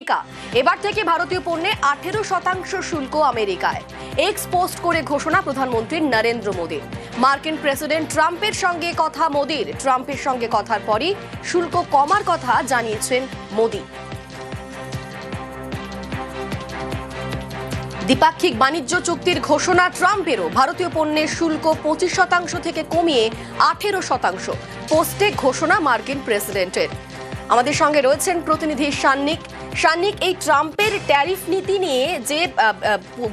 এবার থেকে ভারতীয় পণ্যে 18% শুল্ক আমেরিকায়। এক্স পোস্ট করে ঘোষণা প্রধানমন্ত্রী নরেন্দ্র মোদীর। মার্কিন প্রেসিডেন্ট ট্রাম্পের সঙ্গে কথা মোদীর। ট্রাম্পের সঙ্গে কথার পরই শুল্ক কমার কথা জানিয়েছেন মোদী। দ্বিপাক্ষিক বাণিজ্য চুক্তির ঘোষণা ট্রাম্পেরও। ভারতীয় পণ্যের শুল্ক 25% থেকে কমিয়ে 18%। পোস্টে ঘোষণা মার্কিন প্রেসিডেন্টের। আমাদের সঙ্গে রয়েছেন প্রতিনিধি শান্নিক। এই ট্রাম্পের ট্যারিফ নীতি নিয়ে যে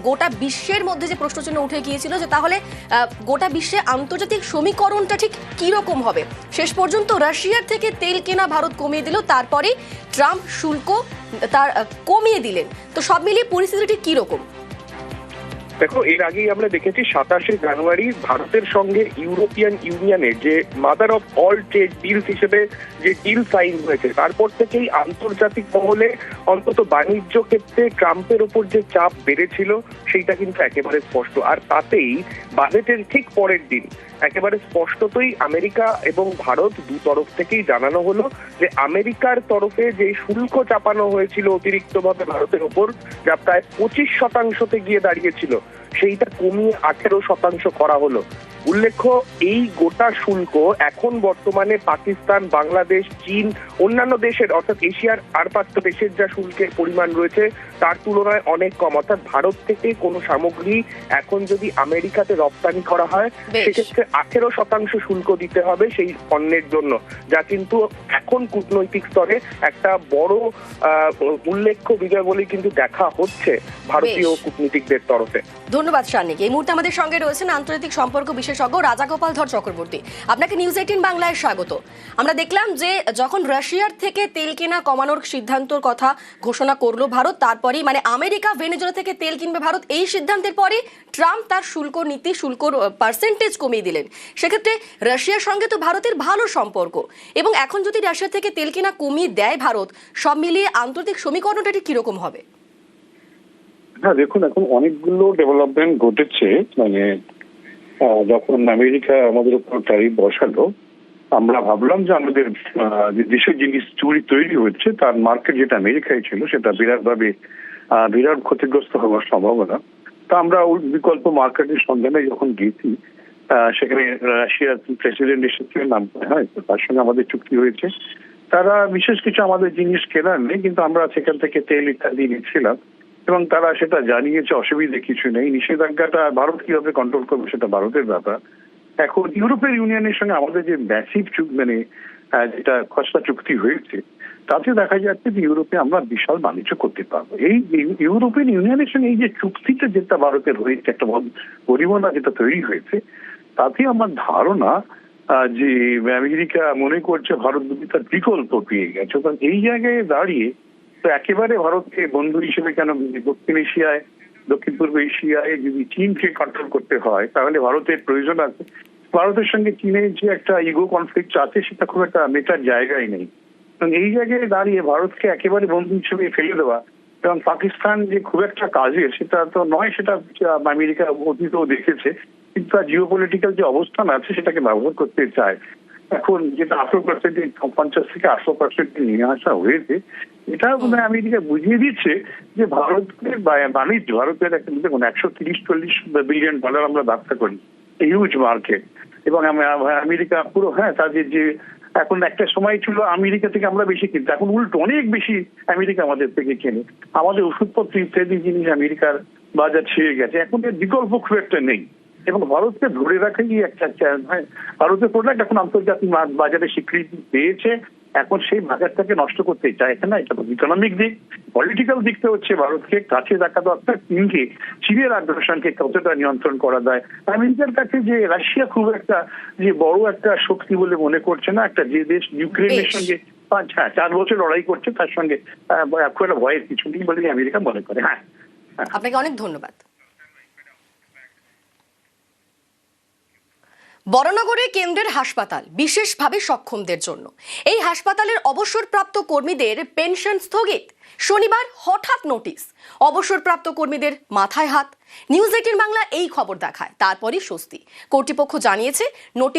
গোটা বিশ্বের মধ্যে যে প্রশ্নচিহ্ন উঠে গিয়েছিল যে তাহলে গোটা বিশ্বে আন্তর্জাতিক সমীকরণটা ঠিক কি রকম হবে। শেষ পর্যন্ত রাশিয়ার থেকে তেল কেনা ভারত কমিয়ে দিল, তারপরে ট্রাম্প শুল্ক তার কমিয়ে দিলেন। তো সব মিলিয়ে পরিস্থিতিটি কি রকম? দেখো, এর আগেই আমরা দেখেছি 27 জানুয়ারি ভারতের সঙ্গে ইউরোপিয়ান ইউনিয়নের যে mother of all trade deals হিসেবে যে ডিল সাইন হয়েছে, তারপর থেকেই আন্তর্জাতিক মহলে অন্তত বাণিজ্য ক্ষেত্রে ট্রাম্পের উপর যে চাপ বেড়েছিল সেইটা কিন্তু একেবারে স্পষ্ট। আর তাতেই বাজেটের ঠিক পরের দিন একেবারে স্পষ্টতই আমেরিকা এবং ভারত দু তরফ থেকেই জানানো হলো যে আমেরিকার তরফে যে শুল্ক চাপানো হয়েছিল অতিরিক্তভাবে ভারতের ওপর, যা প্রায় 25% গিয়ে দাঁড়িয়েছিল, সেইটা কমিয়ে 18% করা হলো। উল্লেখ্য, এই গোটা শুল্ক এখন বর্তমানে পাকিস্তান, বাংলাদেশ, চীন, অন্যান্য দেশের অর্থাৎ এশিয়ার আর 5টা দেশের যা শুল্কের পরিমাণ রয়েছে তার তুলনায় অনেক কম। অর্থাৎ ভারত থেকে কোনো সামগ্রী এখন যদি আমেরিকাতে রপ্তানি করা হয় সেক্ষেত্রে 18% শুল্ক দিতে হবে সেই পণ্যের জন্য, যা কিন্তু এখন কূটনৈতিক স্তরে একটা বড় উল্লেখ্য বিষয় বলেই কিন্তু দেখা হচ্ছে ভারতীয় কূটনীতিকদের তরফে। ধন্যবাদ শান্নিক। এই মুহূর্তে আমাদের সঙ্গে রয়েছেন আন্তর্জাতিক সম্পর্ক বিশেষজ্ঞ রাজাগোপাল ধর চক্রবর্তী। আপনাকে নিউজ 18 বাংলায় স্বাগত। আমরা দেখলাম যে যখন রাশিয়ার থেকে তেল কেনা কমানোর সিদ্ধান্তর কথা ঘোষণা করলো ভারত, তারপরেই মানে আমেরিকা ভেনেজুয়েলা থেকে তেল কিনবে ভারত, এই সিদ্ধান্তের পরে ট্রাম্প তার শুল্ক নীতি, শুল্কর পার্সেন্টেজ কমিয়ে দিলেন। সেক্ষেত্রে রাশিয়ার সঙ্গে তো ভারতের ভালো সম্পর্ক, এবং এখন যদি রাশিয়া থেকে তেল কেনা কমিয়ে দেয় ভারত, সব মিলিয়ে আন্তর্জাতিক সমীকরণটা ঠিক কিরকম হবে? হ্যাঁ, দেখুন, এখন অনেকগুলো ডেভেলপমেন্ট ঘটেছে। মানে যখন আমেরিকা আমাদের উপর ট্যারিফ বসালো, আমরা ভাবলাম যে আমাদের যে দেশের জিনিস চুরি তৈরি হচ্ছে তার মার্কেট যেটা আমেরিকায় ছিল সেটা বিরাট ক্ষতিগ্রস্ত হওয়ার সম্ভাবনা। তা আমরা বিকল্প মার্কেটের সন্ধানে যখন গেছি, সেখানে রাশিয়ার প্রেসিডেন্ট এসেছে, নাম হয়, তার সঙ্গে আমাদের চুক্তি হয়েছে। তারা বিশেষ কিছু আমাদের জিনিস কেনার নেই, কিন্তু আমরা সেখান থেকে তেল ইত্যাদি নিচ্ছিলাম এবং তারা সেটা জানিয়েছে অসুবিধে কিছু নেই। নিষেধাজ্ঞাটা ভারত কিভাবে কন্ট্রোল করবে সেটা ভারতের ব্যাপার। এখন ইউরোপের ইউনিয়নের সঙ্গে আমাদের যে ম্যাসিভ মানে যেটা খসড়া চুক্তি হয়েছে, তাতে দেখা যাচ্ছে যে ইউরোপে আমরা বিশাল বাণিজ্য করতে পারবো। এই ইউরোপিয়ান ইউনিয়নের সঙ্গে এই যে চুক্তিটা যেটা ভারতের হয়েছে, একটা পরিমাণা যেটা তৈরি হয়েছে, তাতে আমার ধারণা যে আমেরিকা মনে করছে ভারত যদি তার বিকল্প পেয়ে গেছে। কারণ এই জায়গায় দাঁড়িয়ে তো একেবারে ভারতকে বন্ধু হিসেবে কেন, দক্ষিণ এশিয়ায়, দক্ষিণ পূর্ব এশিয়ায় যদি চীনকে কন্ট্রোল করতে হয় তাহলে ভারতের প্রয়োজন আছে। ভারতের সঙ্গে চীনের যে একটা ইগো কনফ্লিক্ট আছে সেটা খুব একটা মেটার জায়গায় নেই। এই জায়গায় দাঁড়িয়ে ভারতকে একেবারে বন্ধু হিসেবে ফেলে দেওয়া এবং পাকিস্তান যে খুব একটা কাজের সেটা তো নয়, সেটা আমেরিকা অতীতেও দেখেছে, কিন্তু তার জিওপলিটিক্যাল যে অবস্থান আছে সেটাকে ব্যবহার করতে চায়। এখন যেটা 18% 50 থেকে 18% নিয়ে আসা হয়েছে, এটা আমেরিকা বুঝিয়ে দিচ্ছে যে ভারতের বাণিজ্য, ভারতের একটা দেখুন 130-140 বিলিয়ন ডলার আমরা ব্যবসা করি, হিউজ মার্কেট। এবং আমেরিকা পুরো, হ্যাঁ, তাদের যে এখন একটা সময় ছিল আমেরিকা থেকে আমরা বেশি কিনতে, এখন উল্টো অনেক বেশি আমেরিকা আমাদের থেকে কেনে। আমাদের ওষুধপত্র ইত্যাদি জিনিস আমেরিকার বাজার ছেড়ে গেছে, এখন এর বিকল্প খুব একটা নেই। এবং ভারতকে ধরে রাখাই একটা, ভারতের প্রোডাক্ট এখন আন্তর্জাতিক বাজারে স্বীকৃতি পেয়েছে, এখন সেই বাজারটাকে নষ্ট করতে চাইছে না। এটা ইকোনমিক দিক, পলিটিক্যাল দিকটা হচ্ছে ভারতকে কাছে দেখা দরকার, চীনকে, চীনের আগ্রাসনকে কতটা নিয়ন্ত্রণ করা যায়। আমেরিকার কাছে যে রাশিয়া খুব একটা যে বড় একটা শক্তি বলে মনে করছে না, একটা যে দেশ ইউক্রেনের সঙ্গে 4 বছর লড়াই করছে, তার সঙ্গে খুব একটা ভয়ের কিছু নেই বলে আমেরিকা মনে করে। হ্যাঁ, আপনাকে অনেক ধন্যবাদ। বরানগরে কেন্দ্রের হাসপাতাল বিশেষভাবে সক্ষমদের জন্য। এই হাসপাতালের অবসরপ্রাপ্ত কর্মীদের পেনশন স্থগিত। শনিবার হঠাৎ নোটিশ, অবসরপ্রাপ্ত কর্মীদের মাথায় হাত। নিউজ 18 বাংলা এই খবর দেখায়, তারপরই স্বস্তি। কর্তৃপক্ষ জানিয়েছে নোটিশ